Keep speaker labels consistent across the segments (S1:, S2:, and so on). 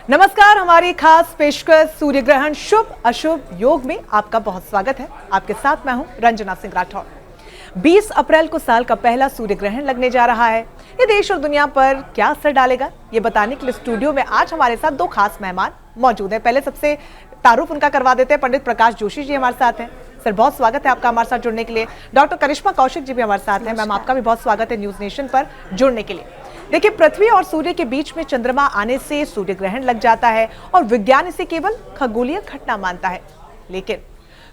S1: नमस्कार, हमारी खास पेशकश सूर्य ग्रहण शुभ अशुभ योग में आपका बहुत स्वागत है। आपके साथ मैं हूं रंजना सिंह राठौर। 20 अप्रैल को साल का पहला सूर्य ग्रहण लगने जा रहा है। ये देश और दुनिया पर क्या असर डालेगा, ये बताने के लिए स्टूडियो में आज हमारे साथ दो खास मेहमान मौजूद हैं। पहले सबसे तारुफ उनका करवा देते हैं। पंडित प्रकाश जोशी जी हमारे साथ हैं। सर, बहुत स्वागत है आपका हमारे साथ जुड़ने के लिए। डॉक्टर करिश्मा कौशिक जी भी हमारे साथ हैं। मैम, आपका भी बहुत स्वागत है न्यूज नेशन पर जुड़ने के लिए। देखिए, पृथ्वी और सूर्य के बीच में चंद्रमा आने से सूर्य ग्रहण लग जाता है और विज्ञान इसे केवल खगोलीय घटना मानता है, लेकिन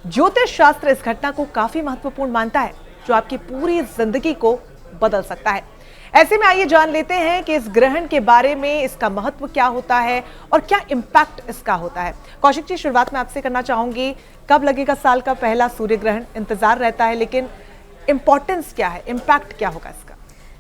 S1: ज्योतिष शास्त्र इस घटना को काफी महत्वपूर्ण मानता है, जो आपकी पूरी जिंदगी को बदल सकता है। ऐसे में आइए जान लेते हैं कि इस ग्रहण के बारे में, इसका महत्व क्या होता है और क्या इम्पैक्ट इसका होता है। कौशिक जी, शुरुआत में आपसे करना चाहूंगी, कब लगेगा साल का पहला सूर्य ग्रहण? इंतजार रहता है, लेकिन इंपॉर्टेंस क्या है, इम्पैक्ट क्या होगा इसका?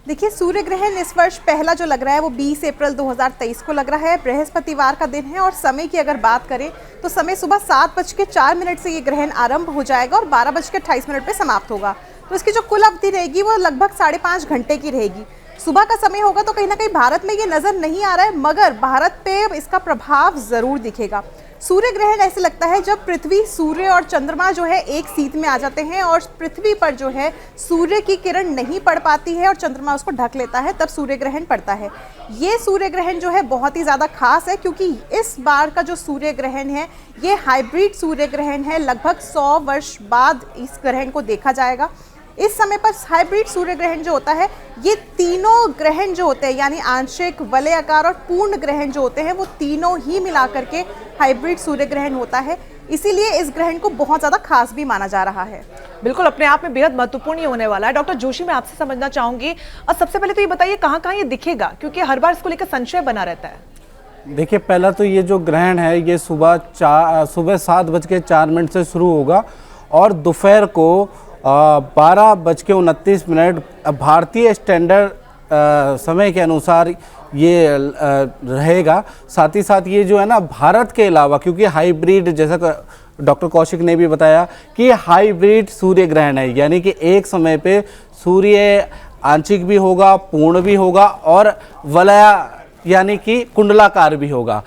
S2: देखिए, सूर्य ग्रहण इस वर्ष पहला जो लग रहा है वो 20 अप्रैल 2023 को लग रहा है। बृहस्पतिवार का दिन है और समय की अगर बात करें तो समय सुबह 7:04 से ये ग्रहण आरंभ हो जाएगा और 12:28 पे समाप्त होगा। तो इसकी जो कुल अवधि रहेगी वो लगभग 5.5 घंटे की रहेगी। सुबह का समय होगा तो कहीं ना कहीं भारत में ये नजर नहीं आ रहा है, मगर भारत पे इसका प्रभाव जरूर दिखेगा। सूर्य ग्रहण ऐसे लगता है जब पृथ्वी, सूर्य और चंद्रमा जो है एक सीध में आ जाते हैं और पृथ्वी पर जो है सूर्य की किरण नहीं पड़ पाती है और चंद्रमा उसको ढक लेता है, तब सूर्य ग्रहण पड़ता है। ये सूर्य ग्रहण जो है बहुत ही ज़्यादा खास है, क्योंकि इस बार का जो सूर्य ग्रहण है ये हाइब्रिड सूर्य ग्रहण है। लगभग 100 वर्ष बाद इस ग्रहण को देखा जाएगा। इस समय पर हाइब्रिड सूर्य ग्रहण जो होता है, ये तीनों ग्रहण जो होते हैं, यानी आंशिक, वलयाकार और पूर्ण ग्रहण जो होते हैं, वो तीनों ही मिला करके हाइब्रिड सूर्य ग्रहण होता है। इसीलिए इस ग्रहण को बहुत ज़्यादा खास भी माना जा रहा है।
S1: बिल्कुल, अपने आप में बेहद महत्वपूर्ण ही होने वाला है। डॉक्टर जोशी, मैं आपसे समझना चाहूंगी, और सबसे पहले तो ये बताइए कहाँ कहाँ ये दिखेगा, क्योंकि हर बार इसको लेकर संशय बना रहता है।
S3: देखिए, पहला तो ये जो ग्रहण है ये सुबह 7:04 से शुरू होगा और दोपहर को 12:29 भारतीय स्टैंडर्ड समय के अनुसार ये रहेगा। साथ ही साथ ये जो है ना, भारत के अलावा, क्योंकि हाइब्रिड, जैसा डॉक्टर कौशिक ने भी बताया कि हाइब्रिड सूर्य ग्रहण है, यानी कि एक समय पे सूर्य आंशिक भी होगा, पूर्ण भी होगा और वलय यानी कि कुंडलाकार भी होगा।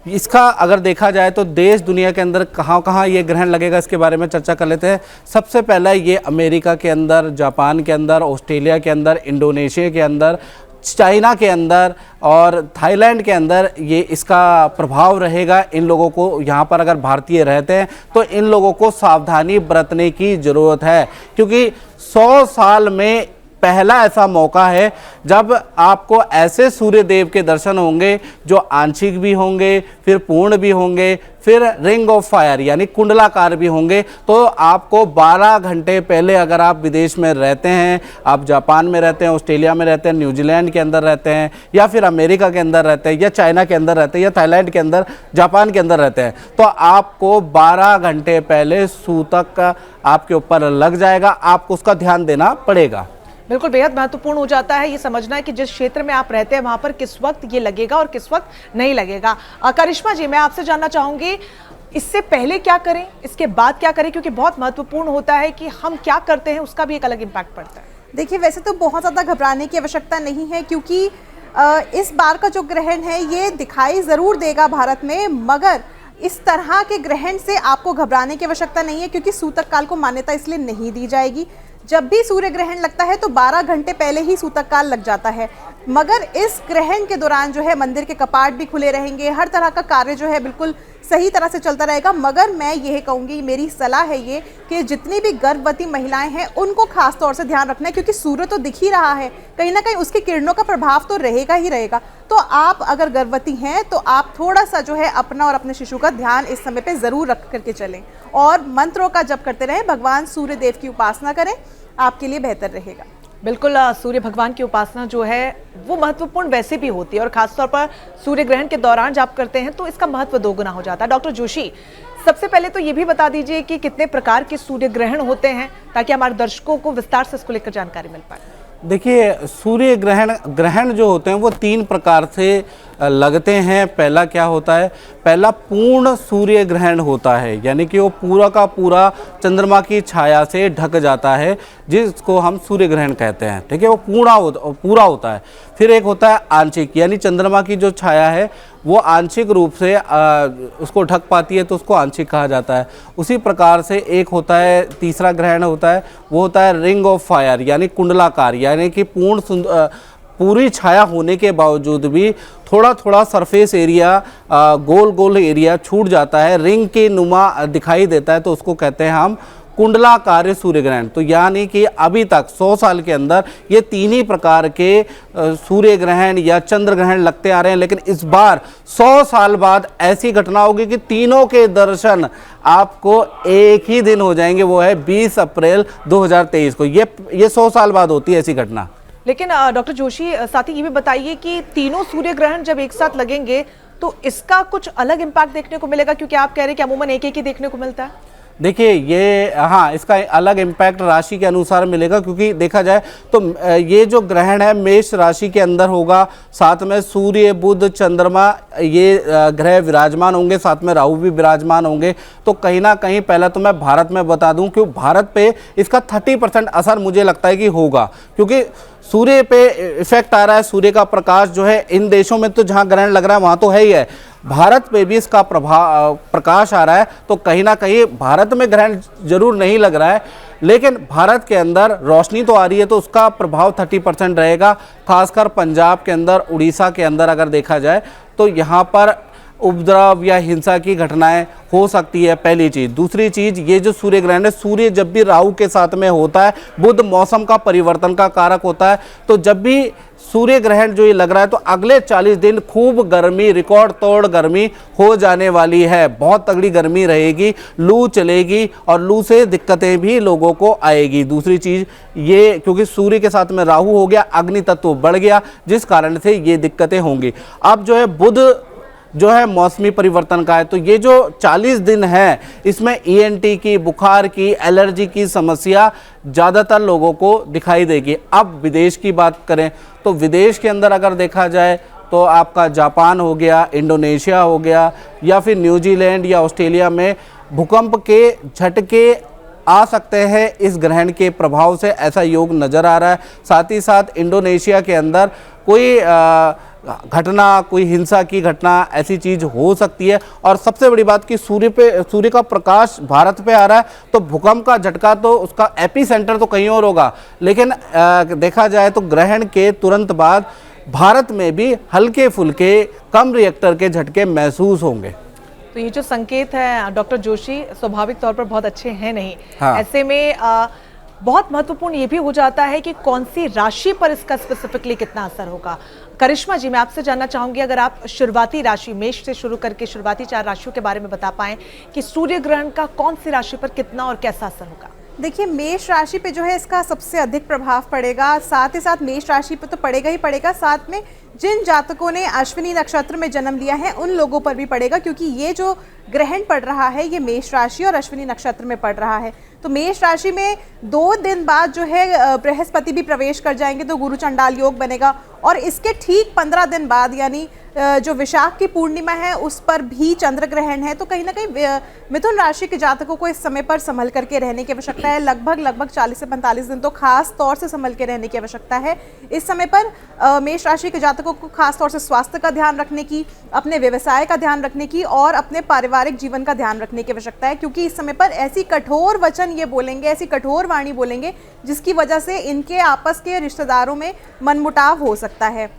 S3: इसका अगर देखा जाए तो देश दुनिया के अंदर कहाँ कहाँ ये ग्रहण लगेगा, इसके बारे में चर्चा कर लेते हैं। सबसे पहला ये अमेरिका के अंदर, जापान के अंदर, ऑस्ट्रेलिया के अंदर, इंडोनेशिया के अंदर, चाइना के अंदर और थाईलैंड के अंदर ये इसका प्रभाव रहेगा। इन लोगों को, यहाँ पर अगर भारतीय रहते हैं तो इन लोगों को सावधानी बरतने की ज़रूरत है, क्योंकि 100 साल में पहला ऐसा मौका है जब आपको ऐसे सूर्य देव के दर्शन होंगे जो आंशिक भी होंगे, फिर पूर्ण भी होंगे, फिर रिंग ऑफ फायर यानी कुंडलाकार भी होंगे। तो आपको 12 घंटे पहले, अगर आप विदेश में रहते हैं, आप जापान में रहते हैं, ऑस्ट्रेलिया में रहते हैं, न्यूजीलैंड के अंदर रहते हैं, या फिर अमेरिका के अंदर रहते हैं, या चाइना के अंदर रहते हैं, या थाईलैंड के अंदर, जापान के अंदर रहते हैं, तो आपको 12 घंटे पहले सूतक आपके ऊपर लग जाएगा। आपको उसका ध्यान देना पड़ेगा।
S1: बिल्कुल, बेहद महत्वपूर्ण हो जाता है ये समझना है कि जिस क्षेत्र में आप रहते हैं वहां पर किस वक्त ये लगेगा और किस वक्त नहीं लगेगा। करिश्मा जी, मैं आपसे जानना चाहूंगी, इससे पहले क्या करें, इसके बाद क्या करें, क्योंकि बहुत महत्वपूर्ण होता है कि हम क्या करते हैं, उसका भी एक अलग इम्पैक्ट पड़ता है।
S2: देखिए, वैसे तो बहुत ज़्यादा घबराने की आवश्यकता नहीं है, क्योंकि इस बार का जो ग्रहण है ये दिखाई ज़रूर देगा भारत में, मगर इस तरह के ग्रहण से आपको घबराने की आवश्यकता नहीं है, क्योंकि सूतक काल को मान्यता इसलिए नहीं दी जाएगी। जब भी सूर्य ग्रहण लगता है तो 12 घंटे पहले ही सूतक काल लग जाता है, मगर इस ग्रहण के दौरान जो है मंदिर के कपाट भी खुले रहेंगे, हर तरह का कार्य जो है बिल्कुल सही तरह से चलता रहेगा। मगर मैं यह कहूँगी, मेरी सलाह है ये कि जितनी भी गर्भवती महिलाएं हैं उनको खास तौर से ध्यान रखना है, क्योंकि सूर्य तो दिख ही रहा है, कहीं ना कहीं उसकी किरणों का प्रभाव तो रहेगा ही रहेगा। तो आप अगर गर्भवती हैं तो आप थोड़ा सा जो है अपना और अपने शिशु का ध्यान इस समय पे ज़रूर रख करके चलें और मंत्रों का जप करते रहें, भगवान सूर्य देव की उपासना करें, आपके लिए बेहतर रहेगा।
S1: बिल्कुल, सूर्य भगवान की उपासना जो है वो महत्वपूर्ण वैसे भी होती है, और खासतौर पर सूर्य ग्रहण के दौरान जब करते हैं तो इसका महत्व दोगुना हो जाता है। डॉक्टर जोशी, सबसे पहले तो ये भी बता दीजिए कि कितने प्रकार के सूर्य ग्रहण होते हैं, ताकि हमारे दर्शकों को विस्तार से इसको लेकर जानकारी मिल पाए।
S3: देखिए, सूर्य ग्रहण जो होते हैं वो 3 प्रकार से लगते हैं। पहला क्या होता है, पहला पूर्ण सूर्य ग्रहण होता है, यानी कि वो पूरा का पूरा चंद्रमा की छाया से ढक जाता है, जिसको हम सूर्य ग्रहण कहते हैं। ठीक है, वो पूरा होता है। फिर एक होता है आंशिक, यानी चंद्रमा की जो छाया है वो आंशिक रूप से उसको ढक पाती है तो उसको आंशिक कहा जाता है। उसी प्रकार से एक होता है, तीसरा ग्रहण होता है, वो होता है रिंग ऑफ फायर, यानी कुंडलाकार, यानी कि पूरी छाया होने के बावजूद भी थोड़ा थोड़ा सरफेस एरिया, गोल गोल एरिया छूट जाता है, रिंग के नुमा दिखाई देता है, तो उसको कहते हैं हम कुंडलाकार सूर्य ग्रहण। तो यानी कि अभी तक 100 साल के अंदर ये तीन ही प्रकार के सूर्य ग्रहण या चंद्र ग्रहण लगते आ रहे हैं, लेकिन इस बार 100 साल बाद ऐसी घटना होगी कि तीनों के दर्शन आपको एक ही दिन हो जाएंगे, वो है 20 अप्रैल 2023 को। ये 100 साल बाद होती है ऐसी घटना।
S1: लेकिन डॉक्टर जोशी, साथ ही ये भी बताइए कि तीनों सूर्य ग्रहण जब एक साथ लगेंगे तो इसका कुछ अलग इम्पैक्ट देखने को मिलेगा, क्योंकि आप कह रहे हैं कि अमूमन एक ही देखने को मिलता है।
S3: देखिए ये, हाँ, इसका अलग इम्पैक्ट राशि के अनुसार मिलेगा, क्योंकि देखा जाए तो ये जो ग्रहण है मेष राशि के अंदर होगा, साथ में सूर्य बुध चंद्रमा ये ग्रह विराजमान होंगे, साथ में राहु भी विराजमान होंगे। तो कहीं ना कहीं पहले तो मैं भारत में बता दूं कि भारत पे इसका 30% असर मुझे लगता है कि होगा, क्योंकि सूर्य पे इफेक्ट आ रहा है, सूर्य का प्रकाश जो है इन देशों में तो जहाँ ग्रहण लग रहा है वहाँ तो है ही है, भारत पे भी इसका प्रकाश आ रहा है। तो कहीं ना कहीं भारत में ग्रहण जरूर नहीं लग रहा है, लेकिन भारत के अंदर रोशनी तो आ रही है, तो उसका प्रभाव 30% रहेगा। खासकर पंजाब के अंदर, उड़ीसा के अंदर अगर देखा जाए तो यहाँ पर उपद्रव या हिंसा की घटनाएं हो सकती है, पहली चीज़। दूसरी चीज़, ये जो सूर्य ग्रहण है, सूर्य जब भी राहु के साथ में होता है, बुध मौसम का परिवर्तन का कारक होता है, तो जब भी सूर्य ग्रहण जो ये लग रहा है तो अगले 40 दिन खूब गर्मी, रिकॉर्ड तोड़ गर्मी हो जाने वाली है। बहुत तगड़ी गर्मी रहेगी, लू चलेगी और लू से दिक्कतें भी लोगों को आएगी। दूसरी चीज़ ये, क्योंकि सूर्य के साथ में राहु हो गया, अग्नि तत्व बढ़ गया, जिस कारण से ये दिक्कतें होंगी। अब जो है बुध जो है मौसमी परिवर्तन का है, तो ये जो 40 दिन है इसमें ENT की, बुखार की, एलर्जी की समस्या ज़्यादातर लोगों को दिखाई देगी। अब विदेश की बात करें तो विदेश के अंदर अगर देखा जाए तो आपका जापान हो गया, इंडोनेशिया हो गया, या फिर न्यूजीलैंड या ऑस्ट्रेलिया में भूकंप के झटके आ सकते हैं इस ग्रहण के प्रभाव से, ऐसा योग नज़र आ रहा है। साथ ही साथ इंडोनेशिया के अंदर कोई घटना, कोई हिंसा की घटना, ऐसी चीज़ हो सकती है। और सबसे बड़ी बात कि सूर्य का प्रकाश भारत पे आ रहा है, तो भूकंप का झटका तो उसका एपी सेंटर तो कहीं और होगा, लेकिन देखा जाए तो ग्रहण के तुरंत बाद भारत में भी हल्के फुल्के कम रिएक्टर के झटके महसूस होंगे।
S1: तो ये जो संकेत है डॉक्टर जोशी, स्वाभाविक तौर पर बहुत अच्छे हैं नहीं।
S3: हाँ।
S1: ऐसे में बहुत महत्वपूर्ण ये भी हो जाता है कि कौन सी राशि पर इसका स्पेसिफिकली कितना असर होगा। करिश्मा जी, मैं आपसे जानना चाहूंगी, अगर आप शुरुआती राशि मेष से शुरू करके शुरुआती 4 राशियों के बारे में बता पाएं कि सूर्य ग्रहण का कौन सी राशि पर कितना और कैसा असर होगा।
S2: देखिए, मेष राशि पे जो है इसका सबसे अधिक प्रभाव पड़ेगा, साथ ही साथ मेष राशि पे तो पड़ेगा ही पड़ेगा, साथ में जिन जातकों ने अश्विनी नक्षत्र में जन्म लिया है उन लोगों पर भी पड़ेगा, क्योंकि ये जो ग्रहण पड़ रहा है ये मेष राशि और अश्विनी नक्षत्र में पड़ रहा है। तो मेष राशि में 2 दिन बाद जो है बृहस्पति भी प्रवेश कर जाएंगे, तो गुरु चंडाल योग बनेगा, और इसके ठीक 15 दिन बाद यानी जो विशाख की पूर्णिमा है उस पर भी चंद्र ग्रहण है। तो कहीं ना कहीं मिथुन राशि के जातकों को इस समय पर संभल करके रहने की आवश्यकता है। लगभग 40 से 45 दिन तो खास तौर से संभल के रहने की आवश्यकता है। इस समय पर मेष राशि के जातकों को खास तौर से स्वास्थ्य का ध्यान रखने की, अपने व्यवसाय का ध्यान रखने की और अपने पारिवारिक जीवन का ध्यान रखने की आवश्यकता है, क्योंकि इस समय पर ऐसी कठोर वचन ये बोलेंगे, ऐसी कठोर वाणी बोलेंगे जिसकी वजह से इनके आपस के रिश्तेदारों में मनमुटाव हो सकता है।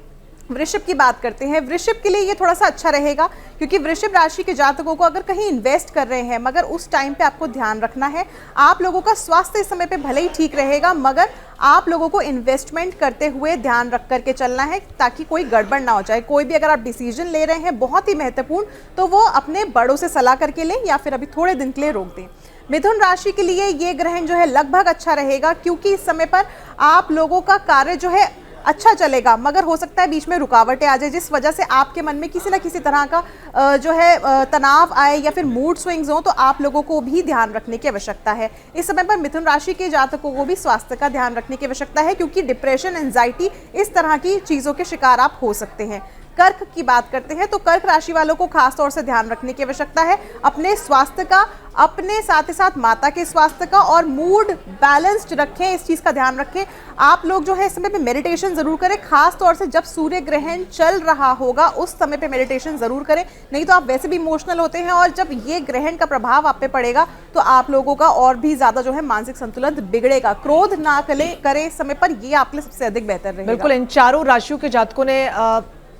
S2: वृषभ की बात करते हैं। वृषभ के लिए ये थोड़ा सा अच्छा रहेगा, क्योंकि वृषभ राशि के जातकों को अगर कहीं इन्वेस्ट कर रहे हैं, मगर उस टाइम पे आपको ध्यान रखना है, आप लोगों का स्वास्थ्य इस समय पे भले ही ठीक रहेगा, मगर आप लोगों को इन्वेस्टमेंट करते हुए ध्यान रख करके चलना है ताकि कोई गड़बड़ ना हो जाए। कोई भी अगर आप डिसीजन ले रहे हैं बहुत ही महत्वपूर्ण, तो वो अपने बड़ों से सलाह करके लें या फिर अभी थोड़े दिन के लिए रोक दें। मिथुन राशि के लिए ये ग्रहण जो है लगभग अच्छा रहेगा, क्योंकि इस समय पर आप लोगों का कार्य जो है अच्छा चलेगा, मगर हो सकता है बीच में रुकावटें आ जाए, जिस वजह से आपके मन में किसी न किसी तरह का जो है तनाव आए या फिर मूड स्विंग्स हो, तो आप लोगों को भी ध्यान रखने की आवश्यकता है। इस समय पर मिथुन राशि के जातकों को भी स्वास्थ्य का ध्यान रखने की आवश्यकता है, क्योंकि डिप्रेशन, एंजाइटी, इस तरह की चीज़ों के शिकार आप हो सकते हैं। कर्क की बात करते हैं तो कर्क राशि वालों को खास तौर से ध्यान रखने की आवश्यकता है। अपने स्वास्थ्य का अपने साथ ही साथ माता के स्वास्थ्य का और मूड बैलेंस्ड रखें, इस चीज़ का ध्यान रखें। आप लोग जो है इस समय पे मेडिटेशन ज़रूर करें, खास तौर से जब सूर्य ग्रहण चल रहा होगा उस समय पे मेडिटेशन ज़रूर करें, नहीं तो आप वैसे भी इमोशनल होते हैं और जब ये ग्रहण का प्रभाव आप पे पड़ेगा तो आप लोगों का और भी ज़्यादा जो है मानसिक संतुलन बिगड़ेगा। क्रोध ना करें इस समय पर, ये आपके लिए सबसे अधिक बेहतर रहेगा।
S1: बिल्कुल, इन चारों राशियों के जातकों ने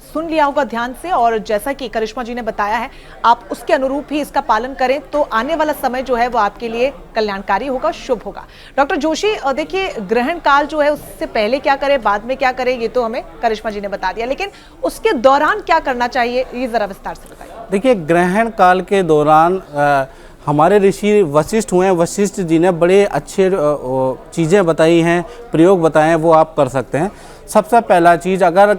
S1: सुन लिया होगा ध्यान से, और जैसा कि करिश्मा जी ने बताया है आप उसके अनुरूप ही इसका पालन करें तो आने वाला समय जो है वो आपके लिए कल्याणकारी होगा, शुभ होगा। डॉक्टर जोशी, देखिए ग्रहण काल जो है उससे पहले क्या करें, बाद में क्या करें, ये तो हमें करिश्मा जी ने बता दिया, लेकिन उसके दौरान क्या करना चाहिए ये जरा विस्तार से बताइए।
S3: देखिए, ग्रहण काल के दौरान हमारे ऋषि वशिष्ठ हुए हैं, वशिष्ठ जी ने बड़े अच्छे चीज़ें बताई हैं, प्रयोग बताए हैं, वो आप कर सकते हैं। सबसे पहला चीज़, अगर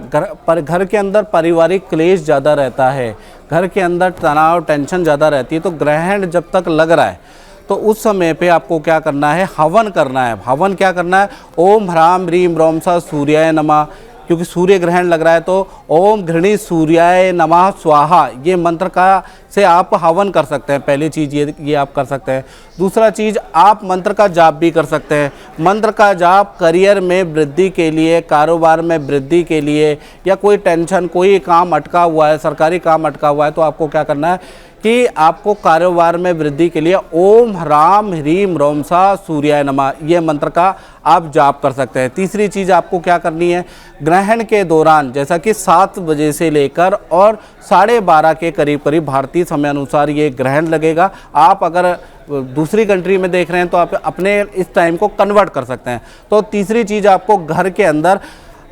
S3: घर के अंदर पारिवारिक क्लेश ज़्यादा रहता है, घर के अंदर तनाव टेंशन ज़्यादा रहती है, तो ग्रहण जब तक लग रहा है तो उस समय पे आपको क्या करना है, हवन करना है। हवन क्या करना है, ओम ह्राम ह्रीम रोम सा सूर्याय नमः, क्योंकि सूर्य ग्रहण लग रहा है तो ओम घृणी सूर्याय नमः स्वाहा, ये मंत्र का से आप हवन कर सकते हैं। पहली चीज़ ये आप कर सकते हैं। दूसरा चीज़, आप मंत्र का जाप भी कर सकते हैं। मंत्र का जाप करियर में वृद्धि के लिए, कारोबार में वृद्धि के लिए, या कोई टेंशन, कोई काम अटका हुआ है, सरकारी काम अटका हुआ है, तो आपको क्या करना है कि आपको कारोबार में वृद्धि के लिए ओम ह्राम ह्रीम रोम सा सूर्याय नमः, ये मंत्र का आप जाप कर सकते हैं। तीसरी चीज़ आपको क्या करनी है, ग्रहण के दौरान जैसा कि 7 बजे से लेकर और 12:30 के करीब करीब भारतीय समय अनुसार ये ग्रहण लगेगा। आप अगर दूसरी कंट्री में देख रहे हैं तो आप अपने इस टाइम को कन्वर्ट कर सकते हैं। तो तीसरी चीज़, आपको घर के अंदर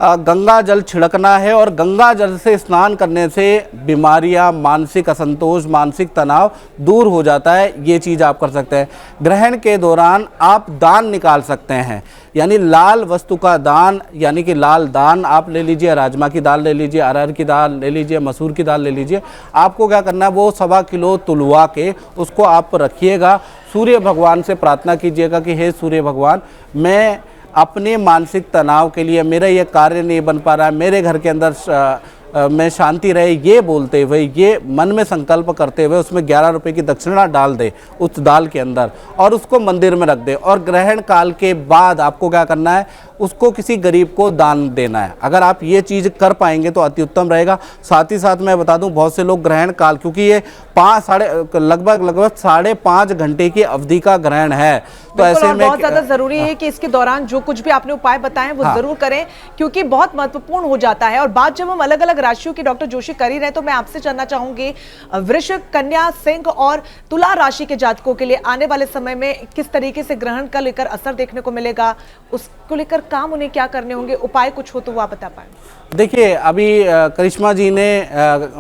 S3: गंगा जल छिड़कना है, और गंगा जल से स्नान करने से बीमारियां, मानसिक असंतोष, मानसिक तनाव दूर हो जाता है। ये चीज़ आप कर सकते हैं। ग्रहण के दौरान आप दान निकाल सकते हैं, यानी लाल वस्तु का दान, यानी कि लाल दान आप ले लीजिए, राजमा की दाल ले लीजिए, अरहर की दाल ले लीजिए, मसूर की दाल ले लीजिए। आपको क्या करना है, वो 1.25 किलो तुलवा के उसको आप रखिएगा। सूर्य भगवान से प्रार्थना कीजिएगा कि हे सूर्य भगवान, मैं अपने मानसिक तनाव के लिए, मेरा ये कार्य नहीं बन पा रहा है, मेरे घर के अंदर में शांति रहे, ये बोलते हुए, ये मन में संकल्प करते हुए उसमें 11 रुपए की दक्षिणा डाल दे उस दाल के अंदर, और उसको मंदिर में रख दे। और ग्रहण काल के बाद आपको क्या करना है, उसको किसी गरीब को दान देना है। अगर आप ये चीज़ कर पाएंगे तो अति उत्तम रहेगा। साथ ही साथ मैं बता दूं, बहुत से लोग ग्रहण काल, क्योंकि ये लगभग 5.5 घंटे की अवधि का ग्रहण है, तो ऐसे में
S1: बहुत ज़्यादा ज़रूरी है कि इसके दौरान जो कुछ भी आपने उपाय बताए वो ज़रूर करें, क्योंकि बहुत महत्वपूर्ण हो जाता है। और बात जब हम अलग अलग राशियों की डॉक्टर जोशी कर ही रहे, तो मैं आपसे जानना चाहूंगी वृश्चिक, कन्या, सिंह और तुला राशि के जातकों के लिए आने वाले समय में किस तरीके से ग्रहण का लेकर असर देखने को मिलेगा, उसको लेकर काम उन्हें क्या करने होंगे, उपाय कुछ हो तो वो आप बता पाए।
S3: देखिए, अभी करिश्मा जी ने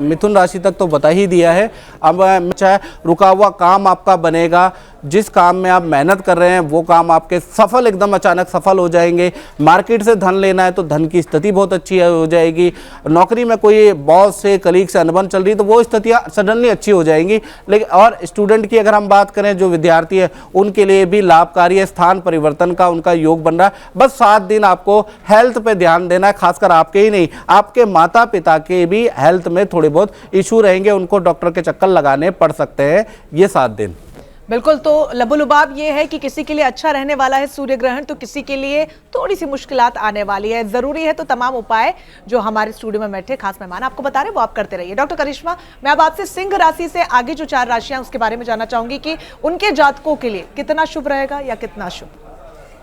S3: मिथुन राशि तक तो बता ही दिया है। अब चाहे रुका हुआ काम आपका बनेगा, जिस काम में आप मेहनत कर रहे हैं वो काम आपके सफल, एकदम अचानक सफल हो जाएंगे। मार्केट से धन लेना है तो धन की स्थिति बहुत अच्छी हो जाएगी। नौकरी में कोई बॉस से, कलीग से अनबन चल रही तो वो स्थितियाँ सडनली अच्छी हो जाएंगी। लेकिन और स्टूडेंट की अगर हम बात करें, जो विद्यार्थी है उनके लिए भी लाभकारी है, स्थान परिवर्तन का उनका योग बन रहा है। बस 7 दिन आपको हेल्थ पे ध्यान देना है, खासकर आपके ही नहीं, आपके माता पिता के भी हेल्थ में थोड़े बहुत इशू रहेंगे, उनको डॉक्टर के चक्कर लगाने पड़ सकते हैं ये 7 दिन।
S1: बिल्कुल, तो लबुलुबाब ये है कि किसी के लिए अच्छा रहने वाला है सूर्य ग्रहण, तो किसी के लिए थोड़ी सी मुश्किलात आने वाली है। जरूरी है तो तमाम उपाय जो हमारे स्टूडियो में बैठे खास मेहमान आपको बता रहे हैं वो आप करते रहिए। डॉक्टर करिश्मा, मैं अब आपसे सिंह राशि से आगे जो 4 राशियां उसके बारे में जानना चाहूंगी कि उनके जातकों के लिए कितना शुभ रहेगा या कितना अशुभ।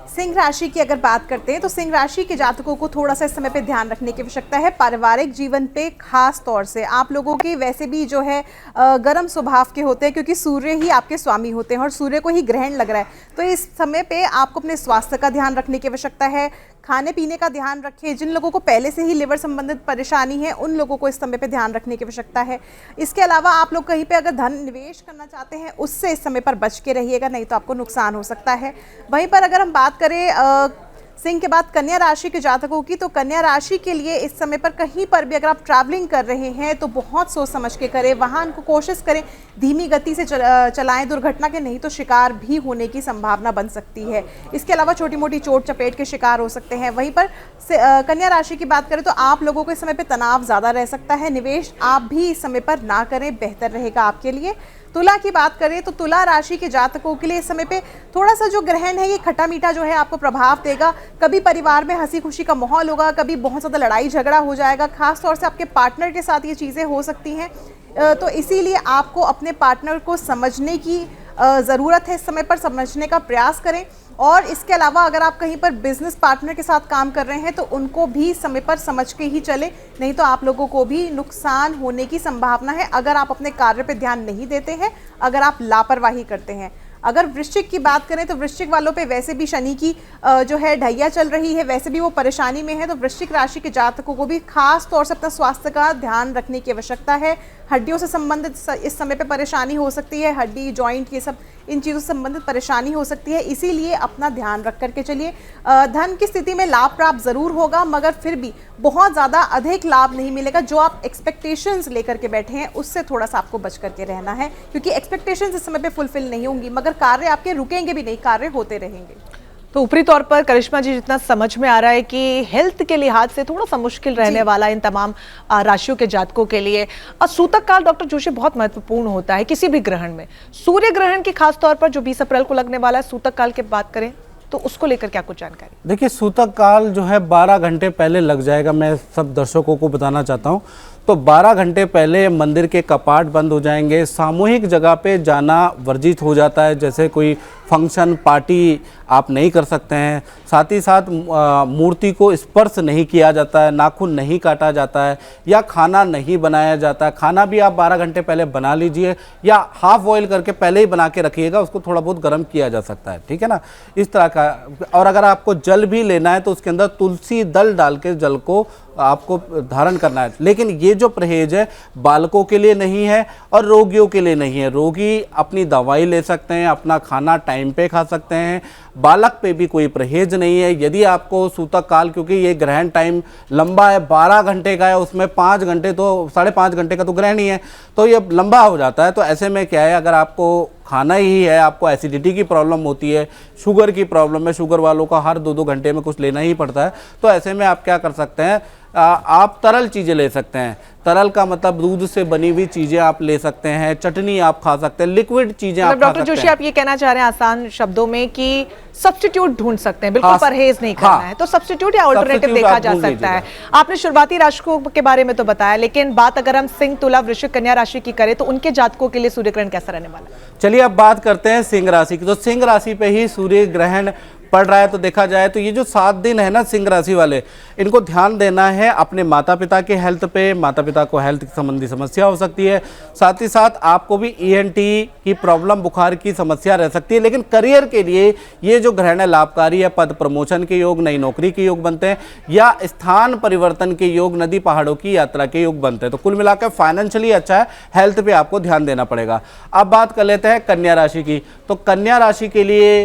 S2: सिंह राशि की अगर बात करते हैं तो सिंह राशि के जातकों को थोड़ा सा इस समय पे ध्यान रखने की आवश्यकता है। पारिवारिक जीवन पे खास तौर से आप लोगों के वैसे भी जो है गर्म स्वभाव के होते हैं, क्योंकि सूर्य ही आपके स्वामी होते हैं और सूर्य को ही ग्रहण लग रहा है, तो इस समय पे आपको अपने स्वास्थ्य का ध्यान रखने की आवश्यकता है। खाने पीने का ध्यान रखें। जिन लोगों को पहले से ही लिवर संबंधित परेशानी है उन लोगों को इस समय पे ध्यान रखने की आवश्यकता है। इसके अलावा आप लोग कहीं पे अगर धन निवेश करना चाहते हैं उससे इस समय पर बच के रहिएगा, नहीं तो आपको नुकसान हो सकता है। वहीं पर अगर हम बात करें सिंह के बाद कन्या राशि के जातकों की, तो कन्या राशि के लिए इस समय पर कहीं पर भी अगर आप ट्रैवलिंग कर रहे हैं तो बहुत सोच समझ के करें। वाहन को कोशिश करें धीमी गति से चलाएं, दुर्घटना के नहीं तो शिकार भी होने की संभावना बन सकती है। इसके अलावा छोटी मोटी चोट चपेट के शिकार हो सकते हैं। वहीं पर कन्या राशि की बात करें तो आप लोगों को इस समय पर तनाव ज़्यादा रह सकता है। निवेश आप भी इस समय पर ना करें, बेहतर रहेगा आपके लिए। तुला की बात करें तो तुला राशि के जातकों के लिए इस समय पे थोड़ा सा जो ग्रहण है ये खट्टा मीठा जो है आपको प्रभाव देगा। कभी परिवार में हंसी खुशी का माहौल होगा, कभी बहुत ज़्यादा लड़ाई झगड़ा हो जाएगा, खास तौर से आपके पार्टनर के साथ ये चीज़ें हो सकती हैं। तो इसीलिए आपको अपने पार्टनर को समझने की ज़रूरत है, इस समय पर समझने का प्रयास करें। और इसके अलावा अगर आप कहीं पर बिजनेस पार्टनर के साथ काम कर रहे हैं तो उनको भी समय पर समझ के ही चले, नहीं तो आप लोगों को भी नुकसान होने की संभावना है अगर आप अपने कार्य पर ध्यान नहीं देते हैं, अगर आप लापरवाही करते हैं। अगर वृश्चिक की बात करें तो वृश्चिक वालों पे वैसे भी शनि की जो है ढैया चल रही है, वैसे भी वो परेशानी में है, तो वृश्चिक राशि के जातकों को भी खास तौर से अपना स्वास्थ्य का ध्यान रखने की आवश्यकता है। हड्डियों से संबंधित इस समय पे परेशानी हो सकती है, हड्डी जॉइंट ये सब इन चीज़ों से संबंधित परेशानी हो सकती है, इसीलिए अपना ध्यान रख करके चलिए। धन की स्थिति में लाभ प्राप्त ज़रूर होगा, मगर फिर भी बहुत ज़्यादा अधिक लाभ नहीं मिलेगा। जो आप एक्सपेक्टेशंस लेकर के बैठे हैं उससे थोड़ा सा आपको बच करके रहना है, क्योंकि एक्सपेक्टेशंस इस समय पे फुलफिल नहीं होंगी, मगर कार्य आपके रुकेंगे भी नहीं, कार्य होते रहेंगे।
S1: तो ऊपरी तौर पर करिश्मा जी जितना समझ में आ रहा है कि हेल्थ के लिहाज से थोड़ा सा मुश्किल रहने वाला इन तमाम राशियों के जातकों के लिए। और सूतक काल डॉक्टर जोशी बहुत महत्वपूर्ण होता है किसी भी ग्रहण में। सूर्य ग्रहण की खास तौर पर जो 20 अप्रैल को लगने वाला है, सूतक काल की बात करें तो उसको लेकर क्या कुछ जानकारी?
S3: देखिए, सूतक काल जो है 12 घंटे पहले लग जाएगा। मैं सब दर्शकों को बताना चाहता हूँ, तो 12 घंटे पहले मंदिर के कपाट बंद हो जाएंगे, सामूहिक जगह पे जाना वर्जित हो जाता है, जैसे कोई फंक्शन पार्टी आप नहीं कर सकते हैं। साथ ही साथ मूर्ति को स्पर्श नहीं किया जाता है, नाखून नहीं काटा जाता है, या खाना नहीं बनाया जाता है। खाना भी आप 12 घंटे पहले बना लीजिए, या हाफ बॉयल करके पहले ही बना के रखिएगा, उसको थोड़ा बहुत गर्म किया जा सकता है, ठीक है ना, इस तरह का। और अगर आपको जल भी लेना है तो उसके अंदर तुलसी दल डाल के जल को आपको धारण करना है। लेकिन ये जो परहेज है बालकों के लिए नहीं है और रोगियों के लिए नहीं है। रोगी अपनी दवाई ले सकते हैं, अपना खाना टाइम पे खा सकते हैं, बालक पे भी कोई परहेज नहीं है। यदि आपको सूतक काल, क्योंकि ये ग्रहण टाइम लंबा है, 12 घंटे का है, उसमें 5 घंटे तो 5.5 घंटे का तो ग्रहण ही है, तो ये लंबा हो जाता है। तो ऐसे में क्या है, अगर आपको खाना ही है, आपको एसिडिटी की प्रॉब्लम होती है, शुगर की प्रॉब्लम है, शुगर वालों का हर 2-2 घंटे में कुछ लेना ही पड़ता है, तो ऐसे में आप क्या कर सकते हैं, आप तरल चीज़ें ले सकते हैं। तरल का मतलब दूध से बनी हुई चीज़ें आप ले सकते हैं, चटनी आप खा सकते हैं, लिक्विड चीज़ें आप खा सकते हैं।
S1: डॉक्टर जोशी, आप ये कहना चाह रहे हैं आसान शब्दों में कि सब्स्टिट्यूट ढूंढ सकते हैं, बिल्कुल परहेज नहीं करना है, तो सब्स्टिट्यूट या ऑल्टरनेटिव देखा जा सकता है। आपने शुरुआती राशियों के बारे में तो बताया, लेकिन बात अगर हम सिंह, तुला, वृश्चिक, कन्या राशि की करें तो उनके जातकों के लिए सूर्य ग्रहण कैसा रहने वाला है?
S3: चलिए अब बात करते हैं सिंह राशि की। तो सिंह राशि पे ही सूर्य ग्रहण पड़ रहा है, तो देखा जाए तो ये जो 7 दिन है ना, सिंह राशि वाले, इनको ध्यान देना है अपने माता पिता के हेल्थ पे। माता पिता को हेल्थ संबंधी समस्या हो सकती है, साथ ही साथ आपको भी ENT की प्रॉब्लम, बुखार की समस्या रह सकती है। लेकिन करियर के लिए ये जो ग्रहण है लाभकारी है। पद प्रमोशन के योग, नई नौकरी के योग बनते हैं, या स्थान परिवर्तन के योग, नदी पहाड़ों की यात्रा के योग बनते हैं। तो कुल मिलाकर फाइनेंशियली अच्छा है, हेल्थ पे आपको ध्यान देना पड़ेगा। अब बात कर लेते हैं कन्या राशि की। तो कन्या राशि के लिए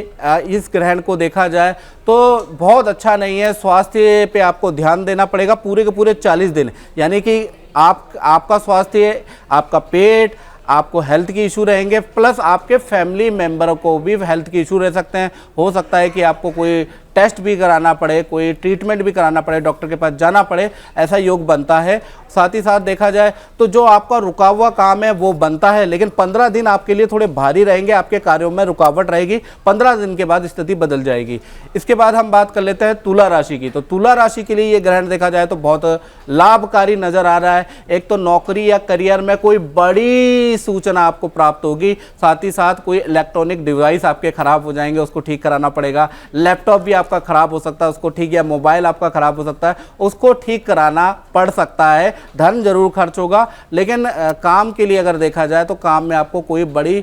S3: इस ग्रहण को देखा जाए तो बहुत अच्छा नहीं है। स्वास्थ्य पे आपको ध्यान देना पड़ेगा पूरे के पूरे 40 दिन, यानी कि आपका स्वास्थ्य, आपका पेट, आपको हेल्थ की इशू रहेंगे, प्लस आपके फैमिली मेंबरों को भी हेल्थ की इशू रह सकते हैं। हो सकता है कि आपको कोई टेस्ट भी कराना पड़े, कोई ट्रीटमेंट भी कराना पड़े, डॉक्टर के पास जाना पड़े, ऐसा योग बनता है। साथ ही साथ देखा जाए तो जो आपका रुका हुआ काम है वो बनता है, लेकिन 15 दिन आपके लिए थोड़े भारी रहेंगे, आपके कार्यों में रुकावट रहेगी। 15 दिन के बाद स्थिति बदल जाएगी। इसके बाद हम बात कर लेते हैं तुला राशि की। तो तुला राशि के लिए ये ग्रहण देखा जाए तो बहुत लाभकारी नजर आ रहा है। एक तो नौकरी या करियर में कोई बड़ी सूचना आपको प्राप्त होगी, साथ ही साथ कोई इलेक्ट्रॉनिक डिवाइस आपके खराब हो जाएंगे, उसको ठीक कराना पड़ेगा। लैपटॉप भी आपका खराब हो सकता है, उसको ठीक, या मोबाइल आपका खराब हो सकता है, उसको ठीक कराना पड़ सकता है। धन जरूर खर्च होगा, लेकिन काम के लिए अगर देखा जाए तो काम में आपको कोई बड़ी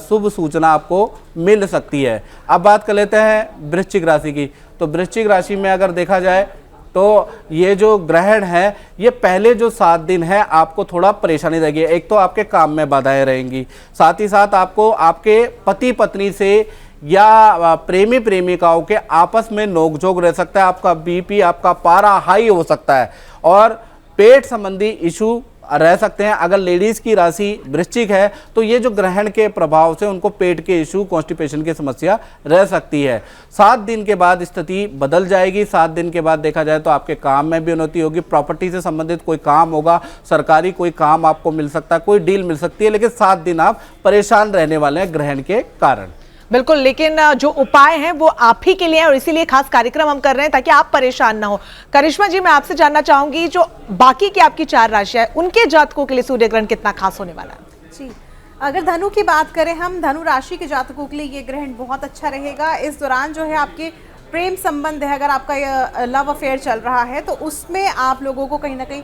S3: शुभ सूचना आपको मिल सकती है। अब बात कर लेते हैं वृश्चिक राशि की। तो वृश्चिक राशि में अगर देखा जाए तो ये जो ग्रहण है, ये पहले जो 7 दिन है आपको थोड़ा परेशानी रहेगी। एक तो आपके काम में बाधाएं रहेंगी, साथ ही साथ आपको आपके पति पत्नी से या प्रेमी प्रेमिकाओं के आपस में नोकझोंक रह सकता है। आपका BP, आपका पारा हाई हो सकता है, और पेट संबंधी इशू रह सकते हैं। अगर लेडीज की राशि वृश्चिक है तो ये जो ग्रहण के प्रभाव से उनको पेट के इशू, कॉन्स्टिपेशन की समस्या रह सकती है। 7 दिन के बाद स्थिति बदल जाएगी। 7 दिन के बाद देखा जाए तो आपके काम में भी उन्नति होगी, प्रॉपर्टी से संबंधित कोई काम होगा, सरकारी कोई काम आपको मिल सकता है, कोई डील मिल सकती है, लेकिन 7 दिन आप परेशान रहने वाले हैं ग्रहण के कारण।
S1: बिल्कुल, लेकिन जो उपाय हैं वो आप ही के लिए हैं और इसीलिए खास कार्यक्रम हम कर रहे हैं ताकि आप परेशान ना हो। करिश्मा जी, मैं आपसे जानना चाहूंगी, जो बाकी की आपकी 4 राशियां हैं उनके जातकों के लिए सूर्य ग्रहण कितना खास होने वाला है?
S2: जी, अगर धनु की बात करें हम, धनु राशि के जातकों के लिए ये ग्रहण बहुत अच्छा रहेगा। इस दौरान जो है आपके प्रेम संबंध है, अगर आपका लव अफेयर चल रहा है तो उसमें आप लोगों को कहीं ना कहीं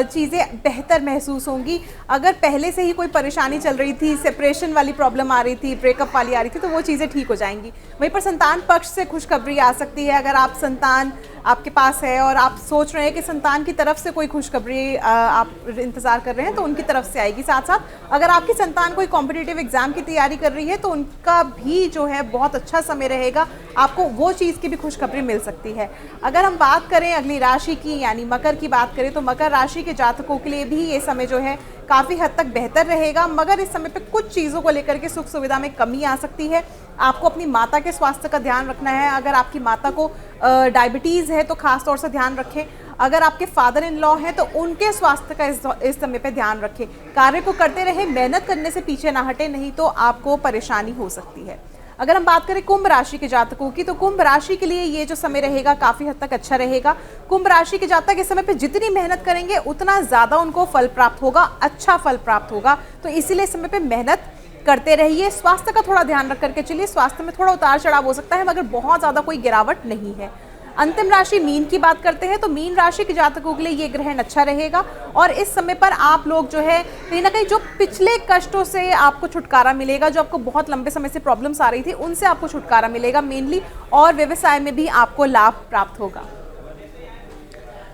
S2: चीज़ें बेहतर महसूस होंगी। अगर पहले से ही कोई परेशानी चल रही थी, सेपरेशन वाली प्रॉब्लम आ रही थी, ब्रेकअप वाली आ रही थी, तो वो चीज़ें ठीक हो जाएंगी। वहीं पर संतान पक्ष से खुशखबरी आ सकती है। अगर आप संतान आपके पास है और आप सोच रहे हैं कि संतान की तरफ से कोई खुशखबरी आप इंतज़ार कर रहे हैं तो उनकी तरफ से आएगी। साथ साथ अगर आपकी संतान कोई कॉम्पिटिटिव एग्जाम की तैयारी कर रही है तो उनका भी जो है बहुत अच्छा समय रहेगा, आपको वो चीज़ की भी खुशखबरी मिल सकती है। अगर हम बात करें अगली राशि की यानी मकर की बात करें तो मकर राशि के जातकों के लिए भी ये समय जो है काफ़ी हद तक बेहतर रहेगा, मगर इस समय पे कुछ चीज़ों को लेकर के सुख सुविधा में कमी आ सकती है। आपको अपनी माता के स्वास्थ्य का ध्यान रखना है। अगर आपकी माता को डायबिटीज़ है तो खास तौर से ध्यान रखें। अगर आपके फादर इन लॉ हैं तो उनके स्वास्थ्य का इस समय पे ध्यान रखें। कार्य को करते रहे, मेहनत करने से पीछे ना हटे, नहीं तो आपको परेशानी हो सकती है। अगर हम बात करें कुंभ राशि के जातकों की तो कुंभ राशि के लिए ये जो समय रहेगा काफ़ी हद तक अच्छा रहेगा। कुंभ राशि के जातक इस समय पे जितनी मेहनत करेंगे उतना ज़्यादा उनको फल प्राप्त होगा, अच्छा फल प्राप्त होगा। तो इसीलिए इस समय पे मेहनत करते रहिए। स्वास्थ्य का थोड़ा ध्यान रख करके चलिए। स्वास्थ्य में थोड़ा उतार चढ़ाव हो सकता है मगर बहुत ज़्यादा कोई गिरावट नहीं है। अंतिम राशि मीन की बात करते हैं तो मीन राशि के जातकों के लिए ये ग्रहण अच्छा रहेगा और इस समय पर आप लोग जो है कहीं ना कहीं जो पिछले कष्टों से आपको छुटकारा मिलेगा, जो आपको बहुत लंबे समय से प्रॉब्लम्स आ रही थी उनसे आपको छुटकारा मिलेगा मेनली, और व्यवसाय में भी आपको लाभ प्राप्त होगा।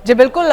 S1: जी बिल्कुल,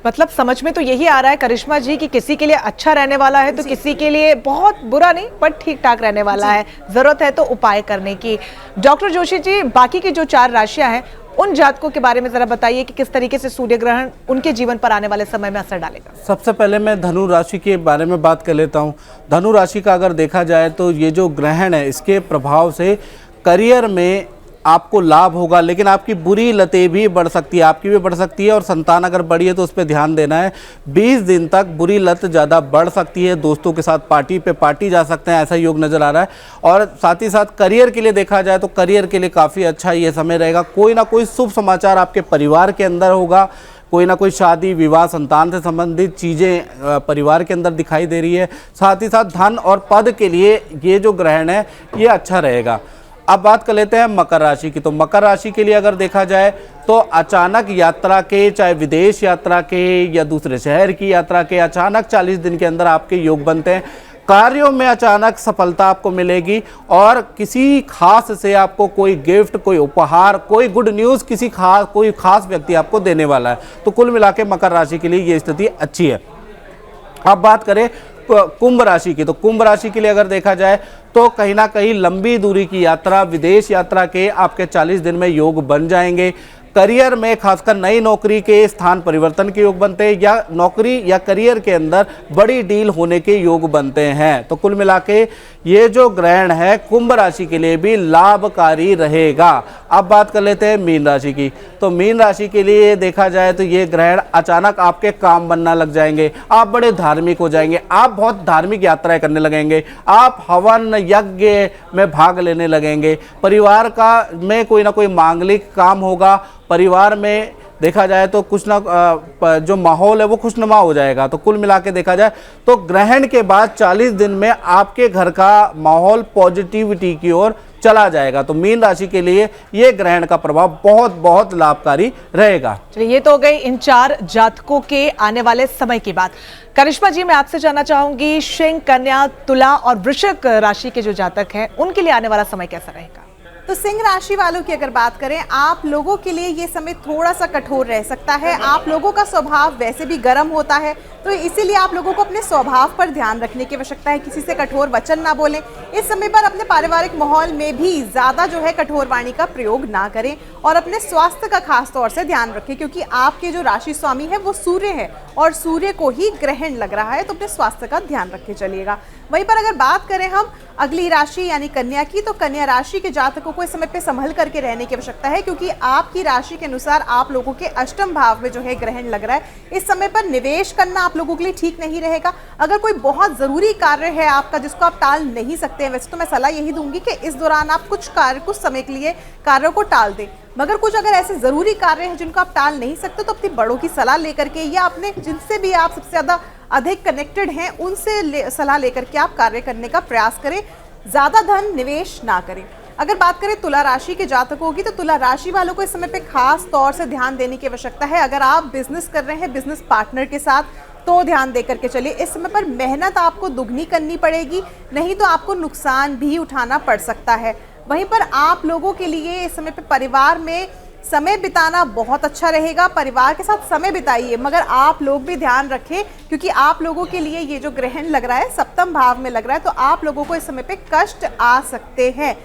S1: मतलब समझ में तो यही आ रहा है करिश्मा जी कि किसी के लिए अच्छा रहने वाला है तो किसी के लिए बहुत बुरा नहीं पर ठीक ठाक रहने वाला है। जरूरत है तो उपाय करने की। डॉक्टर जोशी जी, बाकी की जो 4 राशियां हैं उन जातकों के बारे में जरा बताइए कि किस तरीके से सूर्य ग्रहण उनके जीवन पर आने वाले समय में असर डालेगा।
S3: सबसे पहले मैं धनु राशि के बारे में बात कर लेता हूँ। धनु राशि का अगर देखा जाए तो ये जो ग्रहण है इसके प्रभाव से करियर में आपको लाभ होगा, लेकिन आपकी बुरी लतें भी बढ़ सकती है, आपकी भी बढ़ सकती है और संतान अगर बड़ी है तो उस पर ध्यान देना है। 20 दिन तक बुरी लत ज़्यादा बढ़ सकती है। दोस्तों के साथ पार्टी जा सकते हैं, ऐसा योग नज़र आ रहा है। और साथ ही साथ करियर के लिए देखा जाए तो करियर के लिए काफ़ी अच्छा ये समय रहेगा। कोई ना कोई शुभ समाचार आपके परिवार के अंदर होगा, कोई ना कोई शादी विवाह संतान से संबंधित चीज़ें परिवार के अंदर दिखाई दे रही है। साथ ही साथ धन और पद के लिए ये जो ग्रहण है ये अच्छा रहेगा। अब बात कर लेते हैं मकर राशि की। तो मकर राशि के लिए अगर देखा जाए तो अचानक यात्रा के, चाहे विदेश यात्रा के या दूसरे शहर की यात्रा के, अचानक 40 दिन के अंदर आपके योग बनते हैं। कार्यों में अचानक सफलता आपको मिलेगी और किसी खास से आपको कोई गिफ्ट, कोई उपहार, कोई गुड न्यूज़ कोई खास व्यक्ति आपको देने वाला है। तो कुल मिला के मकर राशि के लिए ये स्थिति अच्छी है। अब बात करें कुंभ राशि की। तो कुंभ राशि के लिए अगर देखा जाए तो कहीं ना कहीं लंबी दूरी की यात्रा, विदेश यात्रा के आपके 40 दिन में योग बन जाएंगे। करियर में खासकर नई नौकरी के स्थान परिवर्तन के योग बनते हैं या नौकरी या करियर के अंदर बड़ी डील होने के योग बनते हैं। तो कुल मिला के ये जो ग्रहण है कुंभ राशि के लिए भी लाभकारी रहेगा। अब बात कर लेते हैं मीन राशि की। तो मीन राशि के लिए देखा जाए तो ये ग्रहण अचानक आपके काम बनना लग जाएंगे, आप बड़े धार्मिक हो जाएंगे, आप बहुत धार्मिक यात्राएं करने लगेंगे, आप हवन यज्ञ में भाग लेने लगेंगे, परिवार का में कोई ना कोई मांगलिक काम होगा, परिवार में देखा जाए तो कुछ ना जो माहौल है वो खुशनुमा हो जाएगा। तो कुल मिला के देखा जाए तो ग्रहण के बाद 40 दिन में आपके घर का माहौल पॉजिटिविटी की ओर चला जाएगा। तो मीन राशि के लिए ये ग्रहण का प्रभाव बहुत बहुत लाभकारी रहेगा।
S1: चलिए, ये तो हो गई इन 4 जातकों के आने वाले समय की बात। करिश्मा जी, मैं आपसे जानना चाहूंगी सिंह, कन्या, तुला और वृश्चिक राशि के जो जातक हैं उनके लिए आने वाला समय कैसा रहेगा?
S2: तो तो सिंह राशि वालों की अगर बात करें, आप लोगों के लिए ये समय थोड़ा सा कठोर रह सकता है। आप लोगों का स्वभाव वैसे भी गर्म होता है, तो इसीलिए आप लोगों को अपने स्वभाव पर ध्यान रखने की आवश्यकता है। किसी से कठोर वचन ना बोलें। इस समय पर अपने पारिवारिक माहौल में भी ज़्यादा जो है कठोर वाणी का प्रयोग ना करें और अपने स्वास्थ्य का खास तौर से ध्यान रखें, क्योंकि आपके जो राशि स्वामी है वो सूर्य है और सूर्य को ही ग्रहण लग रहा है, तो अपने स्वास्थ्य का ध्यान रख के चलिएगा। वहीं पर अगर बात करें हम अगली राशि यानी कन्या की, तो कन्या राशि के जातकों को इस समय पे संभल करके रहने की आवश्यकता है, क्योंकि आपकी राशि के अनुसार आप लोगों के अष्टम भाव में जो है ग्रहण लग रहा है। इस समय पर निवेश करना आप लोगों के लिए ठीक नहीं रहेगा। अगर कोई बहुत ज़रूरी कार्य है आपका जिसको आप टाल नहीं सकते हैं, वैसे तो मैं सलाह यही दूंगी कि इस दौरान आप कुछ समय के लिए कार्यों को टाल दें। मगर कुछ अगर ऐसे ज़रूरी कार्य हैं जिनको आप टाल नहीं सकते, तो अपनी बड़ों की सलाह लेकर के या अपने जिनसे भी आप सबसे ज़्यादा अधिक कनेक्टेड हैं उनसे सलाह लेकर के आप कार्य करने का प्रयास करें। ज़्यादा धन निवेश ना करें। अगर बात करें तुला राशि के जातकों की, तो तुला राशि वालों को इस समय पे खास तौर से ध्यान देने की आवश्यकता है। अगर आप बिजनेस कर रहे हैं बिजनेस पार्टनर के साथ, तो ध्यान दे करके चलिए। इस समय पर मेहनत आपको दुगनी करनी पड़ेगी, नहीं तो आपको नुकसान भी उठाना पड़ सकता है। वहीं पर आप लोगों के लिए इस समय पे परिवार में समय बिताना बहुत अच्छा रहेगा। परिवार के साथ समय बिताइए, मगर आप लोग भी ध्यान रखें, क्योंकि आप लोगों के लिए ये जो ग्रहण लग रहा है सप्तम भाव में लग रहा है, तो आप लोगों को इस समय पे कष्ट आ सकते हैं।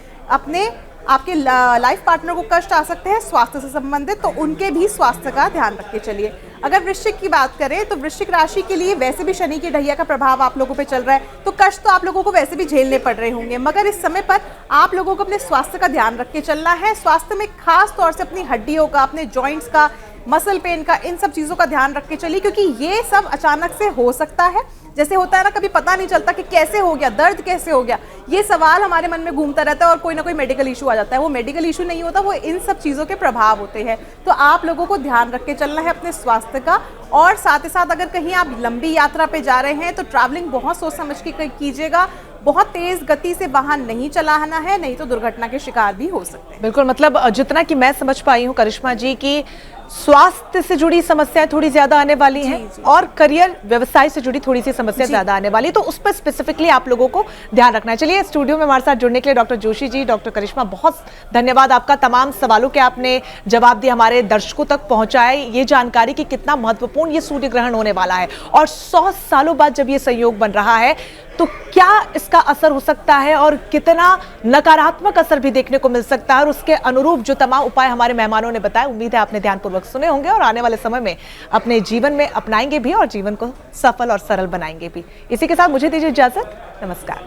S2: आपके लाइफ पार्टनर को कष्ट आ सकते हैं स्वास्थ्य से संबंधित, तो उनके भी स्वास्थ्य का ध्यान रख के चलिए। अगर वृश्चिक की बात करें, तो वृश्चिक राशि के लिए वैसे भी शनि की ढैया का प्रभाव आप लोगों पे चल रहा है, तो कष्ट तो आप लोगों को वैसे भी झेलने पड़ रहे होंगे, मगर इस समय पर आप लोगों को अपने स्वास्थ्य का ध्यान रख के चलना है। स्वास्थ्य में खास तौर से अपनी हड्डियों का, अपने जॉइंट्स का, मसल पेन का, इन सब चीज़ों का ध्यान रख के चलिए, क्योंकि ये सब अचानक से हो सकता है। जैसे होता है ना, कभी पता नहीं चलता कि कैसे हो गया, दर्द कैसे हो गया, ये सवाल हमारे मन में घूमता रहता है और कोई ना कोई मेडिकल इशू आ जाता है। वो मेडिकल इशू नहीं होता, वो इन सब चीज़ों के प्रभाव होते हैं। तो आप लोगों को ध्यान रख के चलना है अपने स्वास्थ्य का। और साथ ही साथ अगर कहीं आप लंबी यात्रा पे जा रहे हैं, तो ट्रैवलिंग बहुत सोच समझ के कीजिएगा। बहुत तेज गति से वाहन नहीं चलाना है, नहीं तो दुर्घटना के शिकार भी हो सकते हैं।
S1: बिल्कुल, मतलब जितना कि मैं समझ पाई हूँ करिश्मा जी की स्वास्थ्य से जुड़ी समस्याएं थोड़ी ज्यादा आने वाली हैं और करियर व्यवसाय से जुड़ी थोड़ी सी समस्या ज्यादा आने वाली, तो उस पर स्पेसिफिकली आप लोगों को ध्यान रखना है। चलिए, स्टूडियो में हमारे साथ जुड़ने के लिए डॉक्टर जोशी जी, डॉक्टर करिश्मा, बहुत धन्यवाद आपका। तमाम सवालों के आपने जवाब दिए, हमारे दर्शकों तक पहुंचाए ये जानकारी कि कितना महत्वपूर्ण ये सूर्य ग्रहण होने वाला है और 100 सालों बाद जब ये संयोग बन रहा है तो क्या इसका असर हो सकता है और कितना नकारात्मक असर भी देखने को मिल सकता है, और उसके अनुरूप जो तमाम उपाय हमारे मेहमानों ने बताए, उम्मीद है आपने ध्यानपूर्वक सुने होंगे और आने वाले समय में अपने जीवन में अपनाएंगे भी और जीवन को सफल और सरल बनाएंगे भी। इसी के साथ मुझे दीजिए इजाजत। नमस्कार।